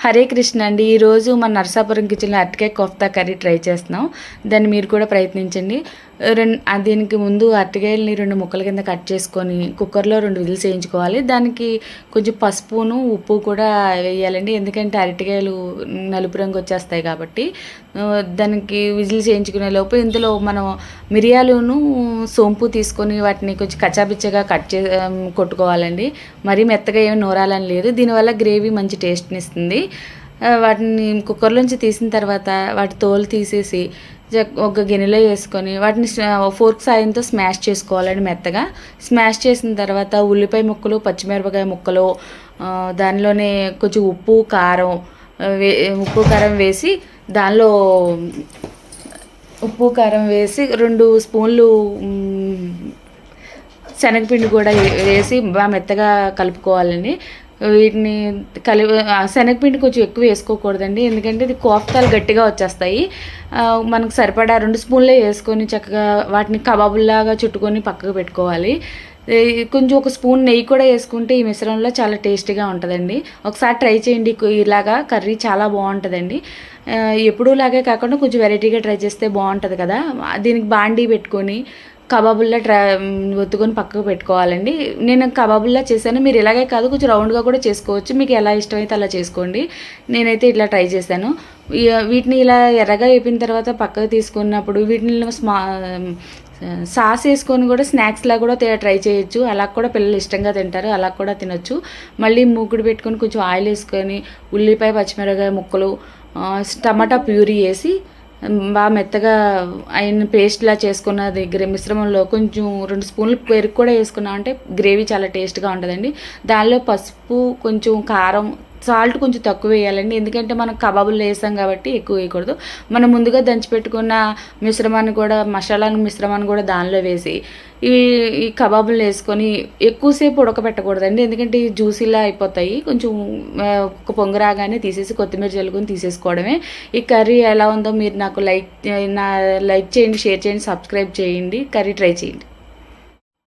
హరే కృష్ణ అండి. ఈరోజు మన నరసాపురం కిచెన్లో అరటికాయ కోఫ్తా కర్రీ ట్రై చేస్తున్నాం. దాన్ని మీరు కూడా ప్రయత్నించండి. దీనికి ముందు అరటికాయలని 2 ముక్కల కింద కట్ చేసుకొని కుక్కర్లో 2 విజిల్స్ వేయించుకోవాలి. దానికి కొంచెం పసుపును ఉప్పు కూడా వేయాలండి, ఎందుకంటే అరటికాయలు నలుపు రంగు వచ్చేస్తాయి కాబట్టి. దానికి విజిల్స్ వేయించుకునే లోపు ఇందులో మనం మిరియాలును సోంపు తీసుకొని వాటిని కొంచెం కచ్చాపిచ్చగా కొట్టుకోవాలండి. మరీ మెత్తగా ఏమి నూరాలని లేదు. దీనివల్ల గ్రేవీ మంచి టేస్ట్ని ఇస్తుంది. వాటిని కుక్కర్లోంచి తీసిన తర్వాత వాటి తోలు తీసేసి ఒక గిన్నెలో వేసుకొని వాటిని ఫోర్క్ సాయంతో స్మాష్ చేసుకోవాలండి. మెత్తగా స్మాష్ చేసిన తర్వాత ఉల్లిపాయ ముక్కలు, పచ్చిమిరపకాయ ముక్కలు, దానిలోనే కొంచెం ఉప్పు కారం వేసి దానిలో ఉప్పు కారం వేసి 2 స్పూన్లు శనగపిండి కూడా వేసి బాగా మెత్తగా కలుపుకోవాలండి. వీటిని శనగపిండి కొంచెం ఎక్కువ వేసుకోకూడదండి, ఎందుకంటే ఇది కోఫ్తాలు గట్టిగా వచ్చేస్తాయి. మనకు సరిపడా 2 స్పూన్లే వేసుకొని చక్కగా వాటిని కబాబుల్లాగా చుట్టుకొని పక్కకు పెట్టుకోవాలి. కొంచెం ఒక స్పూన్ నెయ్యి కూడా వేసుకుంటే ఈ మిశ్రమంలో చాలా టేస్టీగా ఉంటుందండి. ఒకసారి ట్రై చేయండి. ఇలాగా కర్రీ చాలా బాగుంటుందండి. ఎప్పుడూలాగే కాకుండా కొంచెం వెరైటీగా ట్రై చేస్తే బాగుంటుంది కదా. దీనికి బాండీ పెట్టుకొని కబాబుల్లా ఒత్తుకొని పక్కకు పెట్టుకోవాలండి. నేను కబాబుల్లా చేశాను. మీరు ఇలాగే కాదు, కొంచెం రౌండ్గా కూడా చేసుకోవచ్చు. మీకు ఎలా ఇష్టమైతే అలా చేసుకోండి. నేనైతే ఇట్లా ట్రై చేశాను. వీటిని ఇలా ఎర్రగా వేపిన తర్వాత పక్కకు తీసుకున్నప్పుడు వీటిని సాస్ వేసుకొని కూడా స్నాక్స్లా కూడా ట్రై చేయొచ్చు. అలా కూడా పిల్లలు ఇష్టంగా తింటారు, అలా కూడా తినొచ్చు. మళ్ళీ మూకుడు పెట్టుకొని కొంచెం ఆయిల్ వేసుకొని ఉల్లిపాయ, పచ్చిమిరపకాయ ముక్కలు, టమాటా ప్యూరీ వేసి బాగా మెత్తగా అయిన పేస్ట్లా చేసుకున్న మిశ్రమంలో కొంచెం 2 స్పూన్లు పెరుగు కూడా వేసుకున్నామంటే గ్రేవీ చాలా టేస్ట్గా ఉంటుందండి. దానిలో పసుపు, కొంచెం కారం, సాల్ట్ కొంచెం తక్కువ వేయాలండి, ఎందుకంటే మనం కబాబులు వేసాం కాబట్టి ఎక్కువ వేయకూడదు. మనం ముందుగా దంచిపెట్టుకున్న మసాలా మిశ్రమాన్ని కూడా దానిలో వేసి ఈ కబాబులు వేసుకొని ఎక్కువసేపు ఉడకబెట్టకూడదండి, ఎందుకంటే జ్యూసీలా అయిపోతాయి. కొంచెం ఒక పొంగు రాగానే తీసేసి కొత్తిమీర చల్లుకొని తీసేసుకోవడమే. ఈ కర్రీ ఎలా ఉందో మీరు నాకు లైక్ చేయండి, షేర్ చేయండి, సబ్స్క్రైబ్ చేయండి. కర్రీ ట్రై చేయండి.